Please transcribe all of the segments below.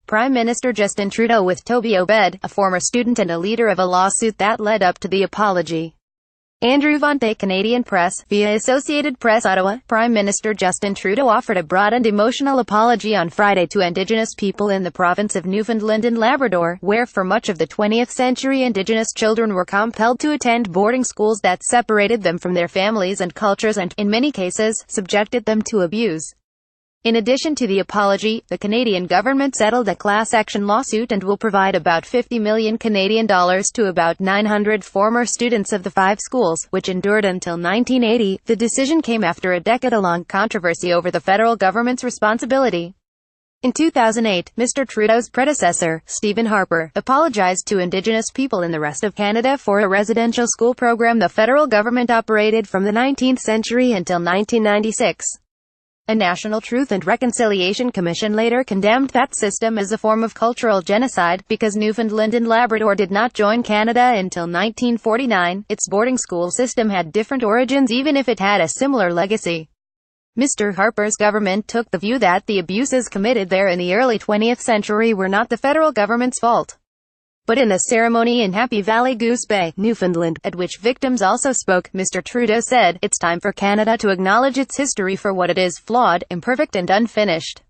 Prime Minister Justin Trudeau with Toby Obed, a former student and a leader of a lawsuit that led up to the apology. VaughanThe Canadian Press, via Associated Press OTTAWA, Prime Minister Justin Trudeau offered a broad and emotional apology on Friday to Indigenous people in the province of Newfoundland and Labrador, where for much of the 20th century Indigenous children were compelled to attend boarding schools that separated them from their families and cultures and, in many cases, subjected them to abuse. In addition to the apology, the Canadian government settled a class action lawsuit and will provide about 50 million Canadian dollars to about 900 former students of the 5 schools, which endured until 1980. The decision came after a decade-long controversy over the federal government's responsibility. In 2008, Mr. Trudeau's predecessor, Stephen Harper, apologized to Indigenous people in the rest of Canada for a residential school program the federal government operated from the 19th century until 1996. A National Truth and Reconciliation Commission later condemned that system as a form of cultural genocide, because Newfoundland and Labrador did not join Canada until 1949. Its boarding school system had different origins even if it had a similar legacy. Mr. Harper's government took the view that the abuses committed there in the early 20th century were not the federal government's fault. But in the ceremony in Happy Valley Goose Bay, Newfoundland, at which victims also spoke, Mr. Trudeau said, "It's time for Canada to acknowledge its history for what it is: flawed, imperfect and unfinished."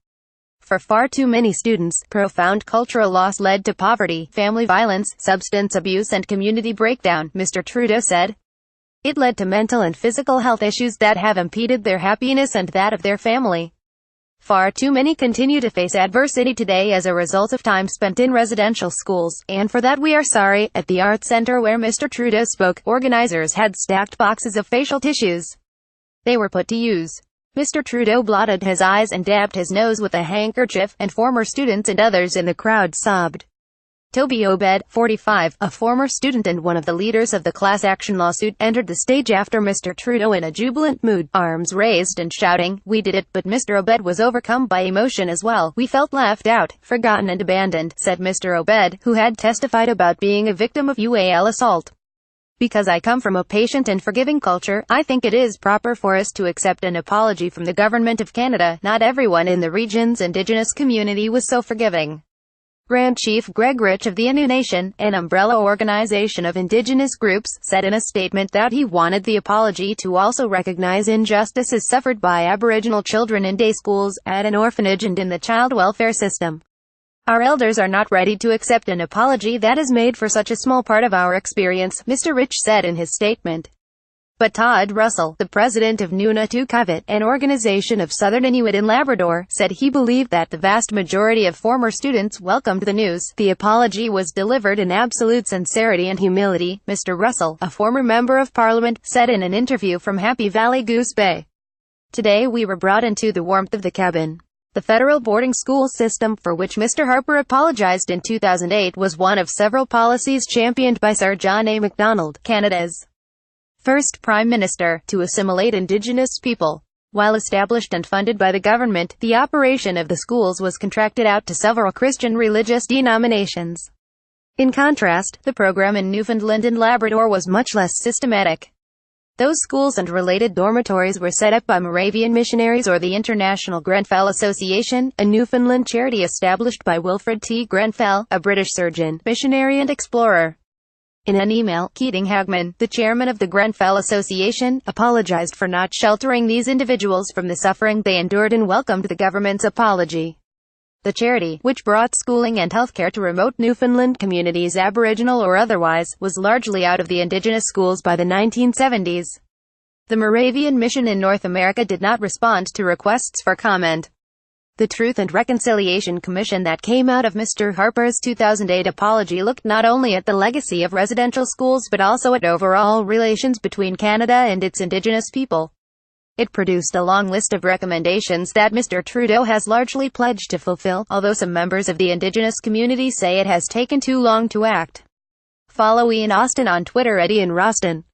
For far too many students, profound cultural loss led to poverty, family violence, substance abuse and community breakdown, Mr. Trudeau said. It led to mental and physical health issues that have impeded their happiness and that of their family. Far too many continue to face adversity today as a result of time spent in residential schools, and for that we are sorry. At the Arts Centre where Mr. Trudeau spoke, organizers had stacked boxes of facial tissues. They were put to use. Mr. Trudeau blotted his eyes and dabbed his nose with a handkerchief, and former students and others in the crowd sobbed. Toby Obed, 45, a former student and one of the leaders of the class action lawsuit, entered the stage after Mr. Trudeau in a jubilant mood, arms raised and shouting, "We did it." But Mr. Obed was overcome by emotion as well. "We felt left out, forgotten and abandoned," said Mr. Obed, who had testified about being a victim of UAL assault. "Because I come from a patient and forgiving culture, I think it is proper for us to accept an apology from the Government of Canada. Not everyone in the region's Indigenous community was so forgiving." Grand Chief Greg Rich of the Innu Nation, an umbrella organization of Indigenous groups, said in a statement that he wanted the apology to also recognize injustices suffered by Aboriginal children in day schools, at an orphanage and in the child welfare system. "Our elders are not ready to accept an apology that is made for such a small part of our experience," Mr. Rich said in his statement. But Todd Russell, the president of Nunatukavet, an organization of Southern Inuit in Labrador, said he believed that the vast majority of former students welcomed the news. "The apology was delivered in absolute sincerity and humility," Mr. Russell, a former member of Parliament, said in an interview from Happy Valley Goose Bay. "Today we were brought into the warmth of the cabin." The federal boarding school system, for which Mr. Harper apologized in 2008, was one of several policies championed by Sir John A. Macdonald, Canada's first Prime Minister, to assimilate Indigenous people. While established and funded by the government, the operation of the schools was contracted out to several Christian religious denominations. In contrast, the program in Newfoundland and Labrador was much less systematic. Those schools and related dormitories were set up by Moravian missionaries or the International Grenfell Association, a Newfoundland charity established by Wilfred T. Grenfell, a British surgeon, missionary and explorer. In an email, Keating Hagman, the chairman of the Grenfell Association, apologized for not sheltering these individuals from the suffering they endured and welcomed the government's apology. The charity, which brought schooling and healthcare to remote Newfoundland communities, Aboriginal or otherwise, was largely out of the Indigenous schools by the 1970s. The Moravian Mission in North America did not respond to requests for comment. The Truth and Reconciliation Commission that came out of Mr. Harper's 2008 apology looked not only at the legacy of residential schools but also at overall relations between Canada and its Indigenous people. It produced a long list of recommendations that Mr. Trudeau has largely pledged to fulfill, although some members of the Indigenous community say it has taken too long to act. Follow Ian Austin on Twitter at Ian Roston.